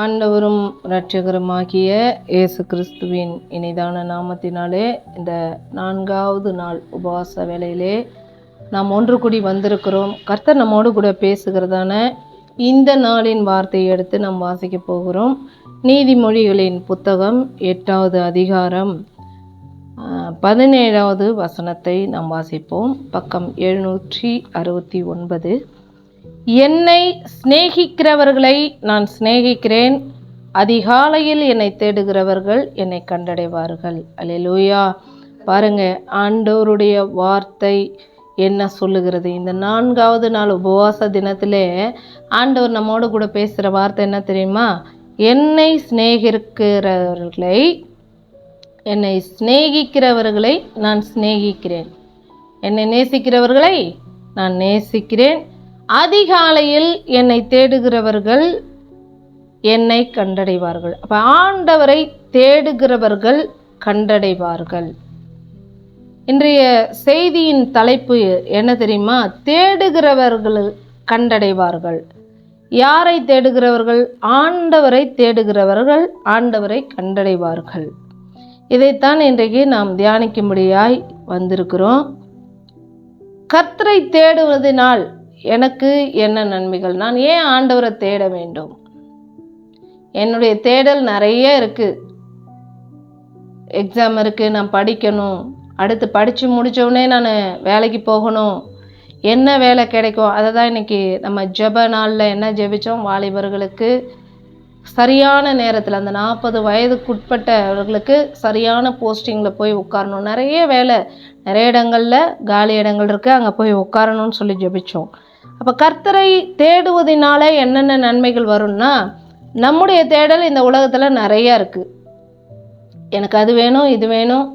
ஆண்டவரும் இரட்சகருமாகிய இயேசு கிறிஸ்துவின் இனிதான நாமத்தினாலே இந்த 4வது நாள் உபவாச வேளையிலே நாம் ஒன்று கூடி வந்திருக்கிறோம். கர்த்தர் நம்மோடு கூட பேசுகிறதான இந்த நாளின் வார்த்தையை எடுத்து நாம் வாசிக்க போகிறோம். நீதிமொழிகளின் புத்தகம் 8வது அதிகாரம் 17வது வசனத்தை நாம் வாசிப்போம். பக்கம் 769. என்னை சிநேகிக்கிறவர்களை நான் சிநேகிக்கிறேன், அதிகாலையில் என்னை தேடுகிறவர்கள் என்னை கண்டடைவார்கள். அல்லேலூயா. பாருங்க, ஆண்டவருடைய வார்த்தை என்ன சொல்லுகிறது? இந்த 4வது நாள் உபவாச தினத்திலே ஆண்டவர் நம்மோடு கூட பேசுகிற வார்த்தை என்ன தெரியுமா? என்னை சிநேகிக்கிறவர்களை நான் சிநேகிக்கிறேன், என்னை நேசிக்கிறவர்களை நான் நேசிக்கிறேன், அதிகாலையில் என்னை தேடுகிறவர்கள் என்னை கண்டடைவார்கள். அப்போ ஆண்டவரை தேடுகிறவர்கள் கண்டடைவார்கள். இன்றைய செய்தியின் தலைப்பு என்ன தெரியுமா? தேடுகிறவர்கள் கண்டடைவார்கள். யாரை தேடுகிறவர்கள்? ஆண்டவரை தேடுகிறவர்கள் ஆண்டவரை கண்டடைவார்கள். இதைத்தான் இன்றைக்கு நாம் தியானிக்கும்படியாய் வந்திருக்கிறோம். கர்த்தரை தேடுவதனால் எனக்கு என்ன நன்மைகள்? நான் ஏன் ஆண்டவரை தேட வேண்டும்? என்னுடைய தேடல் நிறைய இருக்கு. எக்ஸாம் இருக்கு, நான் படிக்கணும், அடுத்து படித்து முடித்தவுடனே நான் வேலைக்கு போகணும், என்ன வேலை கிடைக்கும்? அதை தான் இன்றைக்கி நம்ம ஜெப நாளில் என்ன ஜெபித்தோம்? வாலிபர்களுக்கு சரியான நேரத்தில், அந்த 40 வயதுக்குட்பட்டவர்களுக்கு சரியான போஸ்டிங்கில் போய் உட்காரணும். நிறைய வேலை, நிறைய இடங்களில் காலி இடங்கள் இருக்குது, அங்கே போய் உட்காரணும்னு சொல்லி ஜெபித்தோம். அப்போ கர்த்தரை தேடுவதனால என்னென்ன நன்மைகள் வரும்னா, நம்முடைய தேடல் இந்த உலகத்தில் நிறையா இருக்குது. எனக்கு அது வேணும், இது வேணும்,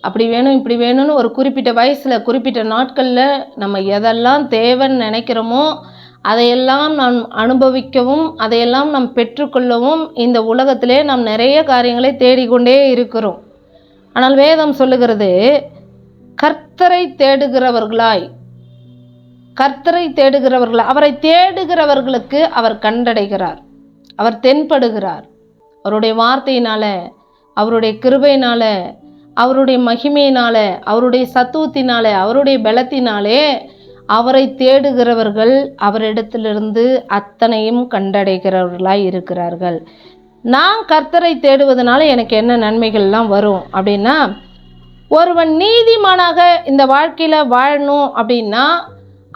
அப்படி வேணும், இப்படி வேணும்னு ஒரு குறிப்பிட்ட வயசில் குறிப்பிட்ட நாட்களில் நம்ம எதெல்லாம் தேவைன்னு நினைக்கிறோமோ அதையெல்லாம் நாம் அனுபவிக்கவும் அதையெல்லாம் நாம் பெற்றுக்கொள்ளவும் இந்த உலகத்திலே நாம் நிறைய காரியங்களை தேடிக்கொண்டே இருக்கிறோம். ஆனால் வேதம் சொல்லுகிறது, கர்த்தரை தேடுகிறவர்களாய், அவரை தேடுகிறவர்களுக்கு அவர் கண்டடைகிறார், அவர் தென்படுகிறார். அவருடைய வார்த்தையினால, அவருடைய கிருபையினால, அவருடைய மகிமையினால, அவருடைய சத்துவத்தினால, அவருடைய பலத்தினாலே அவரை தேடுகிறவர்கள் அவரிடத்திலிருந்து அத்தனையும் கண்டடைகிறவர்களாய் இருக்கிறார்கள். நான் கர்த்தரை தேடுவதனால எனக்கு என்ன நன்மைகள்லாம் வரும் அப்படின்னா, ஒருவன் நீதிமானாக இந்த வாழ்க்கையில் வாழணும் அப்படின்னா,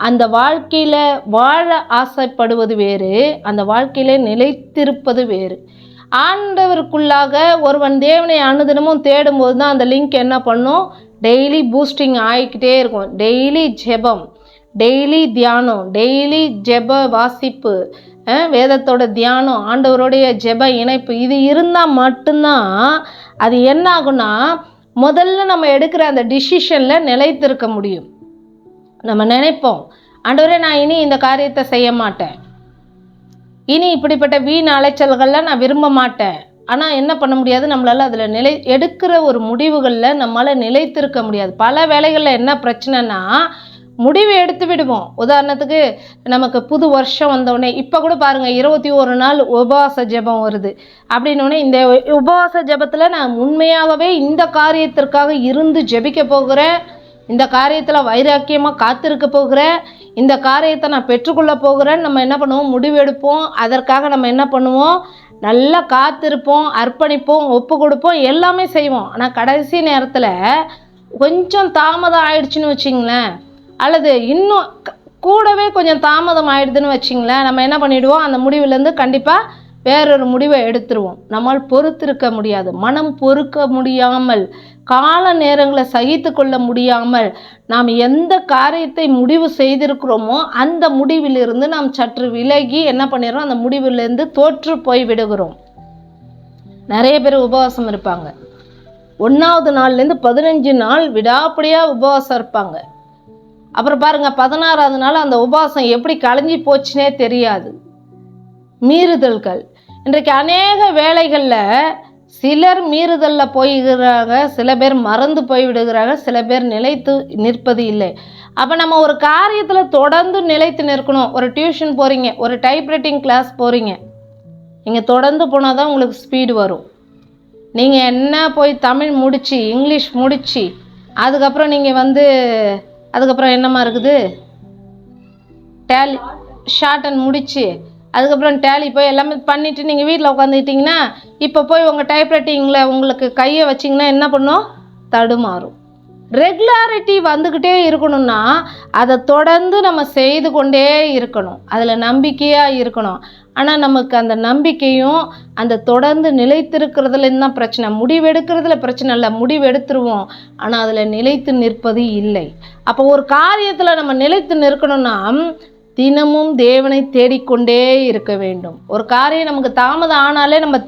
அந்த வாழ்க்கையில் வாழ ஆசைப்படுவது வேறு, அந்த வாழ்க்கையில் நிலைத்திருப்பது வேறு. ஆண்டவருக்குள்ளாக ஒருவன் தேவனை அனுதினமும் தேடும்போது தான் அந்த லிங்க் என்ன பண்ணும்? டெய்லி பூஸ்டிங் ஆகிக்கிட்டே இருக்கும். டெய்லி ஜெபம், டெய்லி தியானம், டெய்லி ஜெப வாசிப்பு, வேதத்தோட தியானம், ஆண்டவருடைய ஜெப இணைப்பு, இது இருந்தால் மட்டும்தான் அது என்ன ஆகும்னா, முதல்ல நம்ம எடுக்கிற அந்த டிசிஷனில் நிலைத்திருக்க முடியும். நம்ம நினைப்போம், ஆண்டவரே நான் இனி இந்த காரியத்தை செய்ய மாட்டேன், இனி இப்படிப்பட்ட வீண் அலைச்சல்களில் நான் விரும்ப மாட்டேன். ஆனால் என்ன பண்ண முடியாது, நம்மளால் அதில் எடுக்கிற ஒரு முடிவுகளில் நம்மளால் நிலைத்திருக்க முடியாது. பல வேளைகளில் என்ன பிரச்சனைனா, முடிவு எடுத்து விடுவோம். உதாரணத்துக்கு நமக்கு புது வருஷம் வந்தோடனே, இப்போ கூட பாருங்கள் 21 நாள் உபவாச ஜெபம் வருது அப்படின்னோடனே, இந்த உபவாச ஜெபத்தில் நான் உண்மையாகவே இந்த காரியத்திற்காக இருந்து ஜெபிக்க போகிறேன், இந்த காரியத்தில் வைராக்கியமாக காத்திருக்க போகிறேன், இந்த காரியத்தை நான் பெற்றுக்கொள்ள போகிறேன்னு நம்ம என்ன பண்ணுவோம்? முடிவு எடுப்போம். அதற்காக நம்ம என்ன பண்ணுவோம்? நல்லா காத்திருப்போம், அர்ப்பணிப்போம், ஒப்பு கொடுப்போம், எல்லாமே செய்வோம். ஆனால் கடைசி நேரத்தில் கொஞ்சம் தாமதம் ஆயிடுச்சுன்னு வச்சிங்களேன், அல்லது இன்னும் கூடவே கொஞ்சம் தாமதம் ஆயிடுதுன்னு வச்சிங்களேன், நம்ம என்ன பண்ணிவிடுவோம்? அந்த முடிவுலேருந்து கண்டிப்பாக வேறொரு முடிவை எடுத்துருவோம். நம்மால் பொறுத்திருக்க முடியாது, மனம் பொறுக்க முடியாமல், கால நேரங்களை சகித்து கொள்ள முடியாமல், நாம் எந்த காரியத்தை முடிவு செய்திருக்கிறோமோ அந்த முடிவிலிருந்து நாம் சற்று விலகி என்ன பண்ணிடுறோம்? அந்த முடிவிலிருந்து தோற்று போய் விடுகிறோம். நிறைய பேர் உபவாசம் இருப்பாங்க, 1வது நாள்லேருந்து 15 நாள் விடாப்படியாக உபவாசம் இருப்பாங்க. அப்புறம் பாருங்கள், 16வது நாள் அந்த உபவாசம் எப்படி கலைஞ்சி போச்சுனே தெரியாது. மீறுதல்கள் இன்றைக்கு அநேக வேளைகளில் சிலர் மீறுதலில் போய்கிறாங்க, சில பேர் மறந்து போய் விடுகிறாங்க, சில பேர் நிலைத்து நிற்பது இல்லை. அப்போ நம்ம ஒரு காரியத்தில் தொடர்ந்து நிலைத்து நிற்கணும். ஒரு டியூஷன் போகிறீங்க, ஒரு டைப்ரைட்டிங் கிளாஸ் போகிறீங்க, நீங்கள் தொடர்ந்து போனால் தான் உங்களுக்கு ஸ்பீடு வரும். நீங்கள் என்ன போய் தமிழ் முடித்து இங்கிலீஷ் முடித்து அதுக்கப்புறம் நீங்கள் அதுக்கப்புறம் என்னமா இருக்குது, டேலி ஷார்ட் அண்ட் முடித்து அதுக்கப்புறம் டேலி போய் எல்லாமே பண்ணிவிட்டு நீங்கள் வீட்டில் உட்காந்துக்கிட்டிங்கன்னா இப்போ போய் உங்கள் டைப்ரைட்டிங்கில் உங்களுக்கு கையை வச்சிங்கன்னா என்ன பண்ணும், தடுமாறும். ரெகுலாரிட்டி வந்துக்கிட்டே இருக்கணும்னா அதை தொடர்ந்து நம்ம செய்து கொண்டே இருக்கணும், அதில் நம்பிக்கையாக இருக்கணும். ஆனால் நமக்கு அந்த நம்பிக்கையும் அந்த தொடர்ந்து நிலைத்திருக்கிறதுலேருந்து தான் பிரச்சனை. முடிவெடுக்கிறதுல பிரச்சனை இல்லை, முடிவெடுத்துருவோம், ஆனால் அதில் நிலைத்து நிற்பது இல்லை. அப்போ ஒரு காரியத்தில் நம்ம நிலைத்து நிற்கணும்னா தினமும் தேவனை தேடிக்கொண்டே இருக்க வேண்டும். ஒரு காரியம் நமக்கு தாமதம் ஆனாலே நம்ம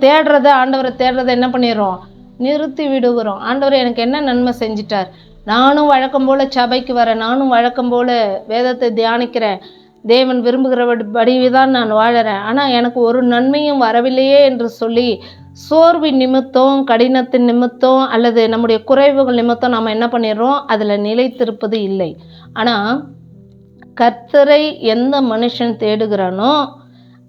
ஆண்டவரை தேடுறதை என்ன பண்ணிடுறோம், நிறுத்தி விடுகிறோம். ஆண்டவர் எனக்கு என்ன நன்மை செஞ்சிட்டார், நானும் வழக்கம் போல் சபைக்கு வரேன், நானும் வழக்கம் போல் வேதத்தை தியானிக்கிறேன், தேவன் விரும்புகிறபடி தான் நான் வாழறேன், ஆனால் எனக்கு ஒரு நன்மையும் வரவில்லையே என்று சொல்லி சோர்வின் நிமித்தம், கடினத்தின் நிமித்தம் அல்லது நம்முடைய குறைவுகள் நிமித்தம் நாம் என்ன பண்ணிடுறோம், அதில் நிலைத்திருப்பது இல்லை. ஆனால் கர்த்தரை எந்த மனுஷன் தேடுகிறானோ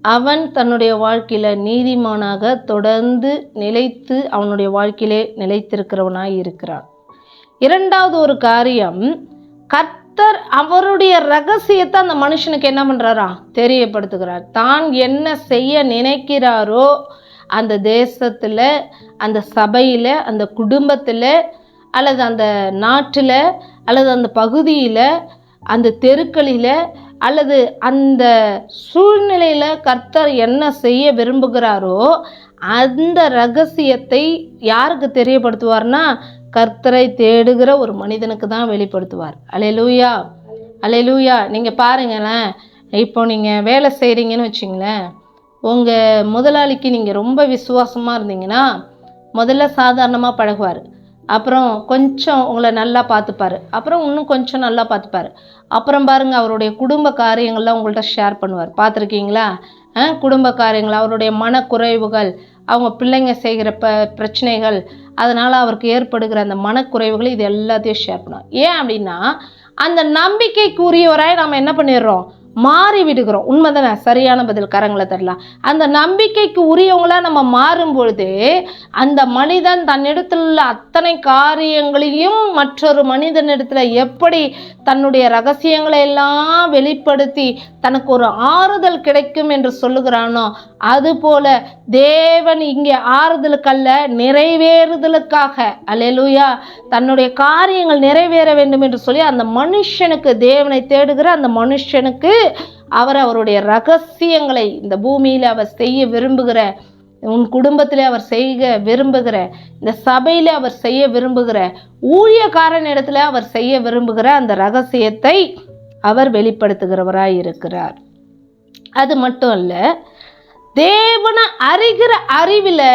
அவன் தன்னுடைய வாழ்க்கையில் நீதிமானாக தொடர்ந்து நிலைத்து அவனுடைய வாழ்க்கையிலே நிலைத்திருக்கிறவனாய் இருக்கிறான். இரண்டாவது ஒரு காரியம், கர்த்தர் அவருடைய ரகசியத்தை அந்த மனுஷனுக்கு என்ன பண்ணுறாரா, தெரியப்படுத்துகிறார். தான் என்ன செய்ய நினைக்கிறாரோ அந்த தேசத்தில், அந்த சபையில், அந்த குடும்பத்தில் அல்லது அந்த நாட்டில் அல்லது அந்த பகுதியில், அந்த தெருக்களில் அல்லது அந்த சூழ்நிலையில் கர்த்தர் என்ன செய்ய விரும்புகிறாரோ அந்த ரகசியத்தை யாருக்கு தெரியப்படுத்துவார்னா கர்த்தரை தேடுகிற ஒரு மனிதனுக்கு தான் வெளிப்படுத்துவார். அல்லேலூயா, அல்லேலூயா. நீங்கள் பாருங்களேன், இப்போ நீங்கள் வேலை செய்கிறீங்கன்னு வச்சிங்களேன், உங்கள் முதலாளிக்கு நீங்கள் ரொம்ப விசுவாசமாக இருந்தீங்கன்னா முதல்ல சாதாரணமாக பழகுவார், அப்புறம் கொஞ்சம் உங்களை நல்லா பார்த்துப்பார், அப்புறம் இன்னும் கொஞ்சம் நல்லா பார்த்துப்பார், அப்புறம் பாருங்கள் அவருடைய குடும்ப காரியங்கள்லாம் உங்கள்கிட்ட ஷேர் பண்ணுவார். பார்த்துருக்கீங்களா? குடும்ப காரியங்கள், அவருடைய மனக்குறைவுகள், அவங்க பிள்ளைங்க செய்கிற பிரச்சனைகள், அதனால் அவருக்கு ஏற்படுகிற அந்த மனக்குறைவுகள், இது எல்லாத்தையும் ஷேர் பண்ணுவோம். ஏன் அப்படின்னா அந்த நம்பிக்கைக்குரியவராய் நாம் என்ன பண்ணிடுறோம், மாறி விடுகிறோம். உண்மைதானே? சரியான பதில், கரங்களை தரலாம். அந்த நம்பிக்கைக்கு உரியவங்களாக நம்ம மாறும்பொழுது அந்த மனிதன் தன்னிடத்தில் உள்ள அத்தனை காரியங்களையும் மற்றொரு மனிதனிடத்தில் எப்படி தன்னுடைய ரகசியங்களை எல்லாம் வெளிப்படுத்தி தனக்கு ஒரு ஆறுதல் கிடைக்கும் என்று சொல்லுகிறானோ அதுபோல தேவன் இங்கே ஆறுதலுக்கல்ல நிறைவேறுதலுக்காக, அல்லேலூயா, தன்னுடைய காரியங்கள் நிறைவேற வேண்டும் என்று சொல்லி அந்த மனுஷனுக்கு, தேவனை தேடுகிற அந்த மனுஷனுக்கு அவருடைய ரகசியங்களை இந்த பூமியில் அவர் செய்ய விரும்புகிற, உன் குடும்பத்திலே அவர் செய்ய விரும்புகிற, இந்த சபையில் அவர் செய்ய விரும்புகிற, ஊழியக்காரன் இடத்துல அவர் செய்ய விரும்புகிற அந்த ரகசியத்தை அவர் வெளிப்படுத்துகிறவராய் இருக்கிறார். அது மட்டும் அல்ல, தேவனை அறிகிற அறிவில்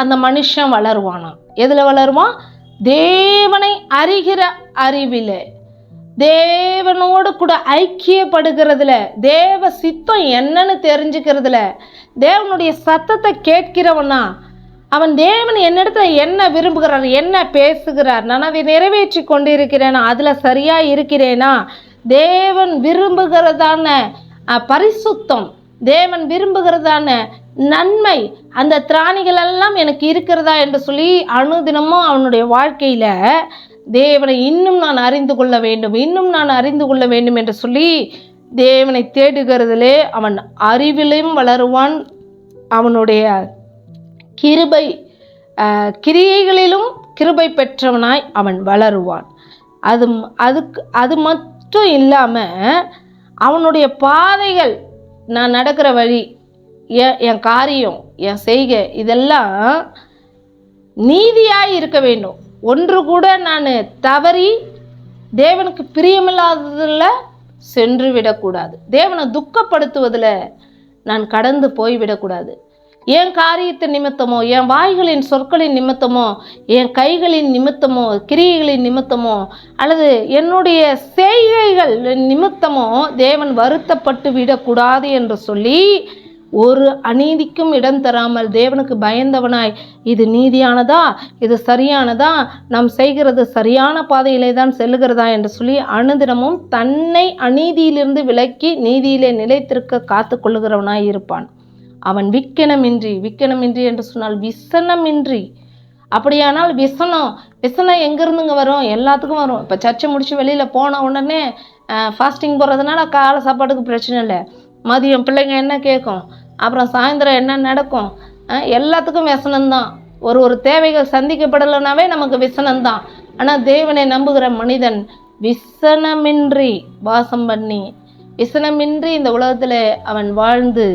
அந்த மனுஷன் வளருவானாம். எதில் வளருவான்? தேவனை அறிகிற அறிவில், தேவனோடு கூட ஐக்கியப்படுகிறதுல, தேவ சித்தம் என்னன்னு தெரிஞ்சுக்கிறதுல, தேவனுடைய சத்தத்தை கேட்கிறவனா, அவன் தேவன் என்னிடத்துல என்ன விரும்புகிறார், என்ன பேசுகிறார், நான் அதை நிறைவேற்றி கொண்டிருக்கிறேனா, அதில் சரியாக இருக்கிறேனா, தேவன் விரும்புகிறதான பரிசுத்தம், தேவன் விரும்புகிறதான நன்மை, அந்த திராணிகள் எல்லாம் எனக்கு இருக்கிறதா என்று சொல்லி அனுதினமும் அவனுடைய வாழ்க்கையில் தேவனை இன்னும் நான் அறிந்து கொள்ள வேண்டும், இன்னும் நான் அறிந்து கொள்ள வேண்டும் என்று சொல்லி தேவனை தேடுகிறதிலே அவன் அறிவிலும் வளருவான், அவனுடைய கிரியைகளிலும் கிருபை பெற்றவனாய் அவன் வளருவான். அது மட்டும் இல்லாமல் அவனுடைய பாதைகள், நான் நடக்கிற வழி, என் காரியம், என் செய்கை, இதெல்லாம் நீதியாய் இருக்க வேண்டும். ஒன்று கூட நான் தவறி தேவனுக்கு பிரியமில்லாததில் சென்று விடக்கூடாது, தேவனை துக்கப்படுத்துவதில் நான் கடந்து போய்விடக்கூடாது. என் காரியத்தின் நிமித்தமோ, என் வாய்களின் சொற்களின் நிமித்தமோ, என் கைகளின் நிமித்தமோ, கிரியைகளின் நிமித்தமோ அல்லது என்னுடைய செய்கைகள் நிமித்தமோ தேவன் வருத்தப்பட்டு விடக்கூடாது என்று சொல்லி ஒரு அநீதிக்கும் இடம் தராமல் தேவனுக்கு பயந்தவனாய், இது நீதியானதா, இது சரியானதா, நாம் செய்கிறது சரியான பாதையிலே தான் செல்லுகிறதா என்று சொல்லி அனுதினமும் தன்னை அநீதியிலிருந்து விலக்கி நீதியிலே நிலைத்திருக்க காத்து கொள்ளுகிறவனாய் இருப்பான். அவன் விக்கனமின்றி என்று சொன்னால் விசனமின்றி. அப்படியானால் விசனம் எங்கேருந்துங்க வரும்? எல்லாத்துக்கும் வரும். இப்போ சர்ச்சை முடிச்சு வெளியில் போன உடனே ஃபாஸ்டிங் போடுறதுனால காலை சாப்பாட்டுக்கு பிரச்சனை இல்லை, மதியம் பிள்ளைங்க என்ன கேட்கும், அப்புறம் சாயந்தரம் என்ன நடக்கும், எல்லாத்துக்கும் விசனம்தான். ஒரு தேவைகள் சந்திக்கப்படலைனாவே நமக்கு விசனம்தான். ஆனால் தேவனை நம்புகிற மனிதன் விசனமின்றி வாசம் பண்ணி, விசனமின்றி இந்த உலகத்தில் அவன் வாழ்ந்து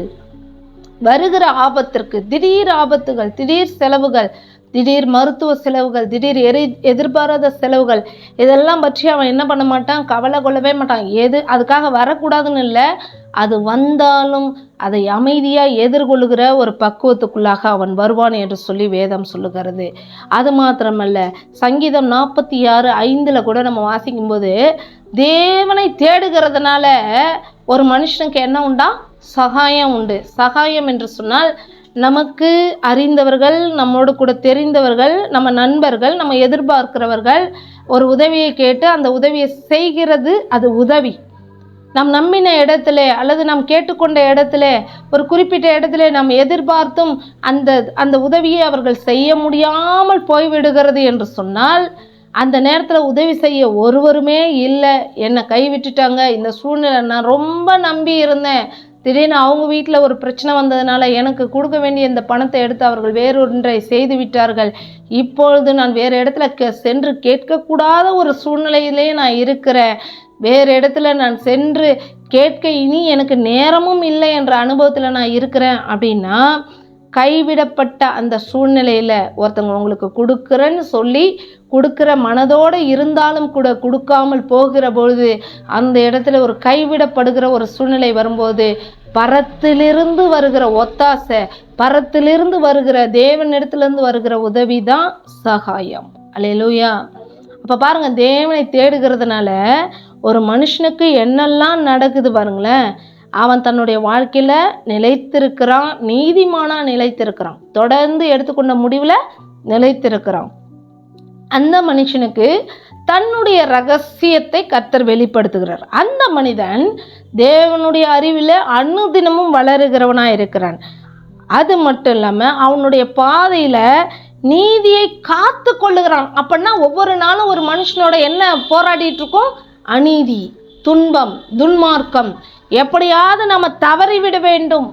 வருகிற ஆபத்திற்கு, திடீர் ஆபத்துகள், திடீர் செலவுகள், திடீர் மருத்துவ செலவுகள், திடீர் எதிர்பாராத செலவுகள், இதெல்லாம் பற்றி அவன் என்ன பண்ண மாட்டான்? கவலை கொள்ளவே மாட்டான். அதுக்காக வரக்கூடாதுன்னு இல்லை, அது வந்தாலும் அதை அமைதியாக எதிர்கொள்ளுகிற ஒரு பக்குவத்துக்குள்ளாக அவன் வருவான் என்று சொல்லி வேதம் சொல்லுகிறது. அது மாத்திரமல்ல, சங்கீதம் 46:5 கூட நம்ம வாசிக்கும்போது, தேவனை தேடுகிறதுனால ஒரு மனுஷனுக்கு என்ன உண்டா? சகாயம் உண்டு. சகாயம் என்று சொன்னால் நமக்கு அறிந்தவர்கள், நம்மோடு கூட தெரிந்தவர்கள், நம்ம நண்பர்கள், நம்ம எதிர்பார்க்கிறவர்கள் ஒரு உதவியை கேட்டு அந்த உதவியை செய்கிறது, அது உதவி. நாம் நம்பின இடத்துல அல்லது நாம் கேட்டுக்கொண்ட இடத்துல, ஒரு குறிப்பிட்ட இடத்துல நாம் எதிர்பார்த்தும் அந்த உதவியை அவர்கள் செய்ய முடியாமல் போய்விடுகிறது என்று சொன்னால், அந்த நேரத்தில் உதவி செய்ய ஒருவருமே இல்லை, என்னை கைவிட்டுட்டாங்க, இந்த சூழ்நிலை நான் ரொம்ப நம்பி இருந்தேன், திடீர்னு அவங்க வீட்டில் ஒரு பிரச்சனை வந்ததுனால எனக்கு கொடுக்க வேண்டிய இந்த பணத்தை எடுத்து அவர்கள் வேறொன்றை செய்து விட்டார்கள், இப்பொழுது நான் வேறு இடத்துல சென்று கேட்கக்கூடாத ஒரு சூழ்நிலையிலே நான் இருக்கிறேன், வேறு இடத்துல நான் சென்று கேட்க இனி எனக்கு நேரமும் இல்லை என்ற அனுபவத்தில் நான் இருக்கிறேன் அப்படின்னா, கைவிடப்பட்ட அந்த சூழ்நிலையில் ஒருத்தவங்க உங்களுக்கு கொடுக்குறேன்னு சொல்லி கொடுக்குற மனதோடு இருந்தாலும் கூட கொடுக்காமல் போகிற பொழுது, அந்த இடத்துல ஒரு கைவிடப்படுகிற ஒரு சூழ்நிலை வரும்போது, பரத்திலிருந்து வருகிற ஒத்தாசை, பரத்திலிருந்து வருகிற தேவனிடத்திலிருந்து வருகிற உதவி தான் சகாயம். அல்லேலூயா. அப்போ பாருங்க, தேவனை தேடுகிறதுனால ஒரு மனுஷனுக்கு என்னெல்லாம் நடக்குது பாருங்களேன். அவன் தன்னுடைய வாழ்க்கையில் நிலைத்திருக்கிறான், நீதிமானாக நிலைத்திருக்கிறான், தொடர்ந்து எடுத்துக்கொண்ட முடிவில் நிலைத்திருக்கிறான். அந்த மனுஷனுக்கு தன்னுடைய ரகசியத்தை கர்த்தர் வெளிப்படுத்துகிறார். அந்த மனிதன் தேவனுடைய அறிவில் அனுதினமும் வளருகிறவனாக இருக்கிறான். அது மட்டும் இல்லாமல் அவனுடைய பாதையில் நீதியை காத்து கொள்ளுகிறான். அப்படின்னா ஒவ்வொரு நாளும் ஒரு மனுஷனோட என்ன போராடிட்டு இருக்கோம்? அநீதி, துன்பம், துன்மார்க்கம், எப்படியாவது நாம் தவறிவிட வேண்டும்,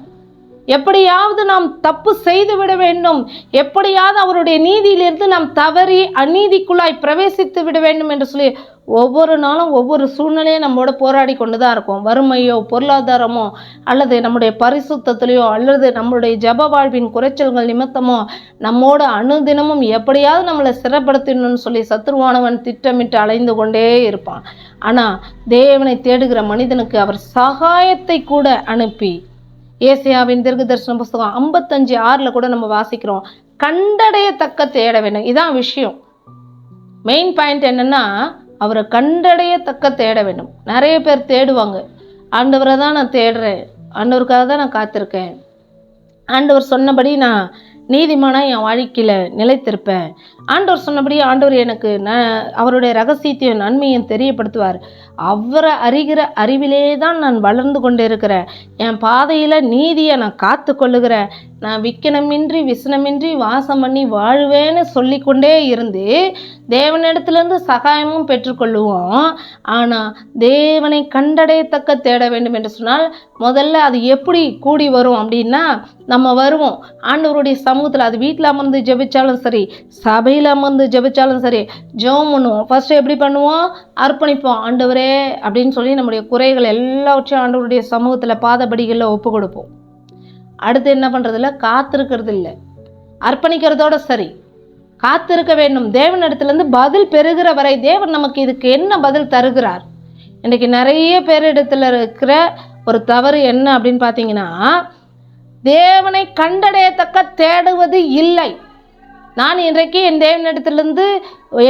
எப்படியாவது நாம் தப்பு செய்து விட வேண்டும், எப்படியாவது அவருடைய நீதியிலிருந்து நாம் தவறி அநீதிக்குள்ளாய் பிரவேசித்து விட வேண்டும் என்று சொல்லி ஒவ்வொரு நாளும் ஒவ்வொரு சூழ்நிலையும் நம்மோட போராடி கொண்டு தான் இருக்கும். வறுமையோ, பொருளாதாரமோ, அல்லது நம்முடைய பரிசுத்தத்திலையோ, அல்லது நம்மளுடைய ஜப வாழ்வின் குறைச்சல்கள் நிமித்தமோ நம்மோட அனுதினமும் எப்படியாவது நம்மளை சிறப்படுத்தணும்னு சொல்லி சத்துருவானவன் திட்டமிட்டு அலைந்து கொண்டே இருப்பான். ஆனால் தேவனை தேடுகிற மனிதனுக்கு அவர் சகாயத்தை கூட அனுப்பி, ஏசாயாவின் தீர்க்கதரிசன புத்தகம் 55:6 கூட நம்ம வாசிக்கிறோம், கண்டடையத்தக்க தேட வேண்டும். இதான் விஷயம். மெயின் பாயிண்ட் என்னன்னா, அவரை கண்டடையத்தக்க தேட வேண்டும். நிறைய பேர் தேடுவாங்க, ஆண்டவரை தான் நான் தேடுறேன், ஆண்டவருக்காக தான் நான் காத்திருக்கேன், ஆண்டவர் சொன்னபடி நான் நீதிமானா என் வாழ்க்கையில் நிலைத்திருப்பேன், ஆண்டவர் சொன்னபடி ஆண்டவர் எனக்கு அவருடைய ரகசியத்தையும் நன்மையும் தெரியப்படுத்துவார், அவரை அறிகிற அறிவிலே தான் நான் வளர்ந்து கொண்டு இருக்கிறேன், என் பாதையில் நீதியை நான் காத்து கொள்ளுகிறேன், நான் விக்கனமின்றி விசனமின்றி வாசம் பண்ணி வாழ்வேன்னு சொல்லிக்கொண்டே இருந்து தேவனிடத்திலிருந்து சகாயமும் பெற்றுக்கொள்ளுவோம். ஆனால் தேவனை கண்டடையத்தக்க தேட வேண்டும் என்று சொன்னால் முதல்ல அது எப்படி கூடி வரும் அப்படின்னா, நம்ம வருவோம் ஆண்டவருடைய சமூகத்தில். அது வீட்டில் அமர்ந்து ஜெபிச்சாலும் சரி, சபையில் அமர்ந்து ஜெபிச்சாலும் சரி, ஜெபம் பண்ணுவோம். ஃபர்ஸ்ட் எப்படி பண்ணுவோம்? அர்ப்பணிப்போம். ஆண்டவரே அப்படின்னு சொல்லி நம்முடைய குறைகள் எல்லாவற்றையும் ஆண்டவருடைய சமூகத்தில் பாதபடிகளில் ஒப்பு கொடுப்போம். அடுத்து என்ன பண்ணுறதில்ல? காத்திருக்கிறது இல்லை. அர்ப்பணிக்கிறதோட சரி, காத்திருக்க வேண்டும். தேவனிடத்துலேருந்து பதில் பெறுகிற வரை தேவன் நமக்கு இதுக்கு என்ன பதில் தருகிறார். இன்றைக்கி நிறைய பேரிடத்துல இருக்கிற ஒரு தவறு என்ன அப்படின்னு பார்த்தீங்கன்னா, தேவனை கண்டடையத்தக்க தேடுவது இல்லை. நான் இன்றைக்கு என் தேவனிடத்திலிருந்து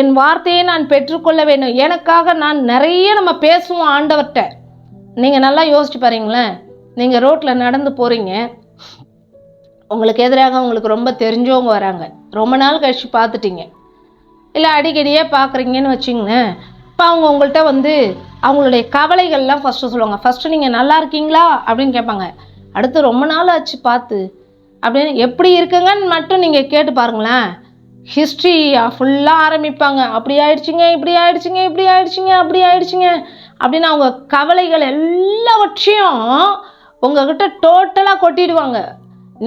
என் வார்த்தையை நான் பெற்றுக்கொள்ள வேண்டும், எனக்காக நான் நிறைய நம்ம பேசுவோம் ஆண்டவர்கிட்ட. நீங்கள் நல்லா யோசிச்சு பாருங்களேன். நீங்கள் ரோட்டில் நடந்து போகிறீங்க, உங்களுக்கு எதிராக உங்களுக்கு ரொம்ப தெரிஞ்சவங்க வராங்க, ரொம்ப நாள் கழிச்சு பார்த்துட்டீங்க, இல்லை அடிக்கடியே பார்க்குறீங்கன்னு வச்சுங்களேன். இப்போ அவங்க உங்கள்கிட்ட அவங்களுடைய கவலைகள்லாம் ஃபஸ்ட்டு சொல்லுவாங்க. ஃபஸ்ட்டு நீங்கள் நல்லா இருக்கீங்களா அப்படின்னு கேட்பாங்க. அடுத்து ரொம்ப நாள் ஆச்சு பார்த்து அப்படின்னு எப்படி இருக்குங்கன்னு மட்டும் நீங்கள் கேட்டு பாருங்களேன். ஹிஸ்ட்ரி ஃபுல்லாக ஆரம்பிப்பாங்க. அப்படி ஆயிடுச்சுங்க, இப்படி ஆயிடுச்சுங்க, இப்படி ஆயிடுச்சுங்க, அப்படி ஆயிடுச்சுங்க அப்படின்னு அவங்க கவலைகள் எல்லாவற்றையும் உங்ககிட்ட டோட்டலாக கொட்டிடுவாங்க.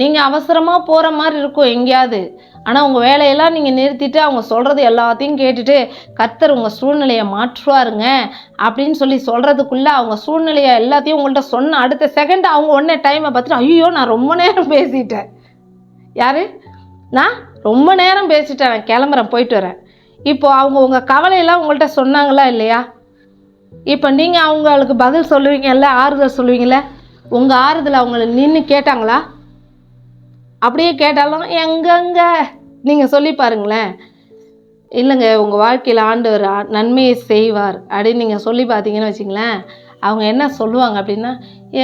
நீங்கள் அவசரமாக போகிற மாதிரி இருக்கும் எங்கேயாவது. ஆனால் உங்கள் வேலையெல்லாம் நீங்கள் நிறுத்திட்டு அவங்க சொல்கிறது எல்லாத்தையும் கேட்டுட்டு கர்த்தர் உங்கள் சூழ்நிலையை மாற்றுவாருங்க அப்படின்னு சொல்லி சொல்கிறதுக்குள்ளே அவங்க சூழ்நிலையை எல்லாத்தையும் உங்கள்கிட்ட சொன்ன அடுத்த செகண்ட் அவங்க உடனே டைமை பார்த்துட்டு ஐயோ நான் ரொம்ப நேரம் பேசிட்டேன். யார்? நான் ரொம்ப நேரம் பேசிட்டேன், நான் கிளம்புறேன், போயிட்டு வரேன். இப்போது அவங்க உங்கள் கவலையெல்லாம் உங்கள்கிட்ட சொன்னாங்களா இல்லையா? இப்போ நீங்கள் அவங்களுக்கு பதில் சொல்லுவீங்கல்ல, ஆறுதல் சொல்லுவீங்கள்ல, உங்கள் ஆறுதல் அவங்கள நின்று கேட்டாங்களா? அப்படியே கேட்டாலும் எங்கெங்க நீங்கள் சொல்லி பாருங்களேன். இல்லைங்க உங்கள் வாழ்க்கையில் ஆண்டவர் நன்மையை செய்வார் அப்படின்னு நீங்கள் சொல்லி பார்த்தீங்கன்னு வச்சிங்களேன், அவங்க என்ன சொல்லுவாங்க அப்படின்னா,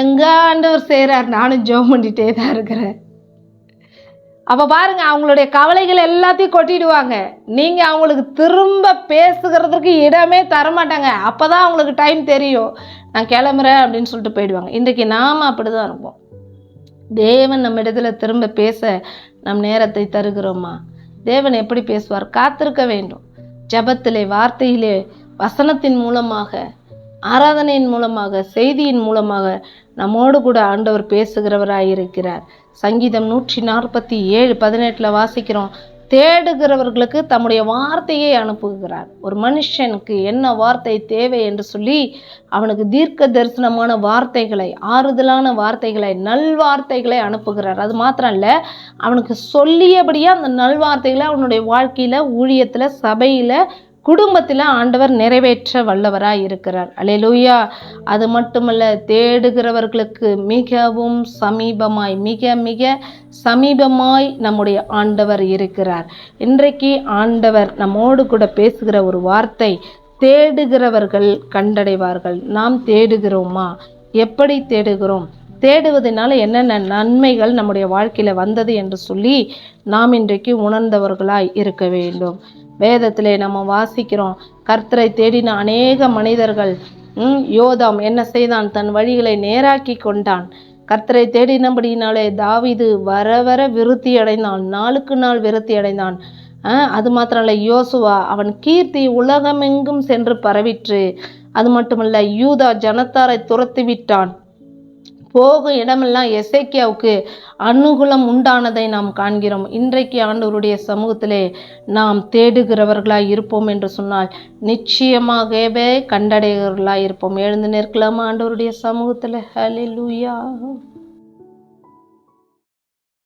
எங்கே ஆண்டவர் செய்கிறார், நானும் ஜெபம் பண்ணிகிட்டே தான் இருக்கிறேன். அப்போ பாருங்கள், அவங்களுடைய கவலைகள் எல்லாத்தையும் கொட்டிடுவாங்க. நீங்கள் அவங்களுக்கு திரும்ப பேசுகிறதுக்கு இடமே தரமாட்டாங்க. அப்போ தான் அவங்களுக்கு டைம் தெரியும், நான் கிளம்புறேன் அப்படின்னு சொல்லிட்டு போயிடுவாங்க. இன்றைக்கி நாம் அப்படி தான் இருப்போம். தேவன் நம்ம இடத்துல திரும்ப பேச நம் நேரத்தை தருகிறோமா? தேவன் எப்படி பேசுவார்? காத்திருக்க வேண்டும். ஜெபத்திலே, வார்த்தையிலே, வசனத்தின் மூலமாக, ஆராதனையின் மூலமாக, செய்தியின் மூலமாக நம்மோடு கூட ஆண்டவர் பேசுகிறவராயிருக்கிறார். சங்கீதம் 147:18 வாசிக்கிறோம், தேடுகிறவர்களுக்கு தம்முடைய வார்த்தையை அனுப்புகிறார். ஒரு மனுஷனுக்கு என்ன வார்த்தை தேவை என்று சொல்லி அவனுக்கு தீர்க்க தரிசனமான வார்த்தைகளை, ஆறுதலான வார்த்தைகளை, நல்வார்த்தைகளை அனுப்புகிறார். அது மாத்திரம் இல்லை, அவனுக்கு சொல்லியபடியே அந்த நல்வார்த்தைகளை அவனுடைய வாழ்க்கையில், ஊழியத்தில், சபையில், குடும்பத்தில் ஆண்டவர் நிறைவேற்ற வல்லவராய் இருக்கிறார். அல்லேலூயா. அது மட்டுமல்ல, தேடுகிறவர்களுக்கு மிகவும் சமீபமாய், மிக மிக சமீபமாய் நம்முடைய ஆண்டவர் இருக்கிறார். இன்றைக்கு ஆண்டவர் நம்மோடு கூட பேசுகிற ஒரு வார்த்தை, தேடுகிறவர்கள் கண்டடைவார்கள். நாம் தேடுகிறோமா? எப்படி தேடுகிறோம்? தேடுவதனால என்னென்ன நன்மைகள் நம்முடைய வாழ்க்கையில் வந்தது என்று சொல்லி நாம் இன்றைக்கு உணர்ந்தவர்களாய் இருக்க வேண்டும். வேதத்திலே நம்ம வாசிக்கிறோம், கர்த்தரை தேடின அநேக மனிதர்கள். யோதாம் என்ன செய்தான்? தன் வழிகளை நேராக்கி கொண்டான். கர்த்தரை தேடினபடினாலே தாவீது வர வர விருத்தி அடைந்தான், நாளுக்கு நாள் விருத்தி அடைந்தான். அது மாத்திரம் இல்லை, யோசுவா அவன் கீர்த்தி உலகமெங்கும் சென்று பரவிற்று. அது மட்டுமல்ல, யூதா ஜனத்தாரை துரத்தி விட்டான். போகும் இடமெல்லாம் எசேக்கியாவுக்கு அனுகூலம் உண்டானதை நாம் காண்கிறோம். இன்றைக்கு ஆண்டவருடைய சமூகத்திலே நாம் தேடுகிறவர்களாய் இருப்போம் என்று சொன்னால் நிச்சயமாகவே கண்டடைகிறவர்களாய் இருப்போம். எழுந்து நிற்கலாமா ஆண்டவருடைய சமூகத்தில்? ஹல்லேலூயா.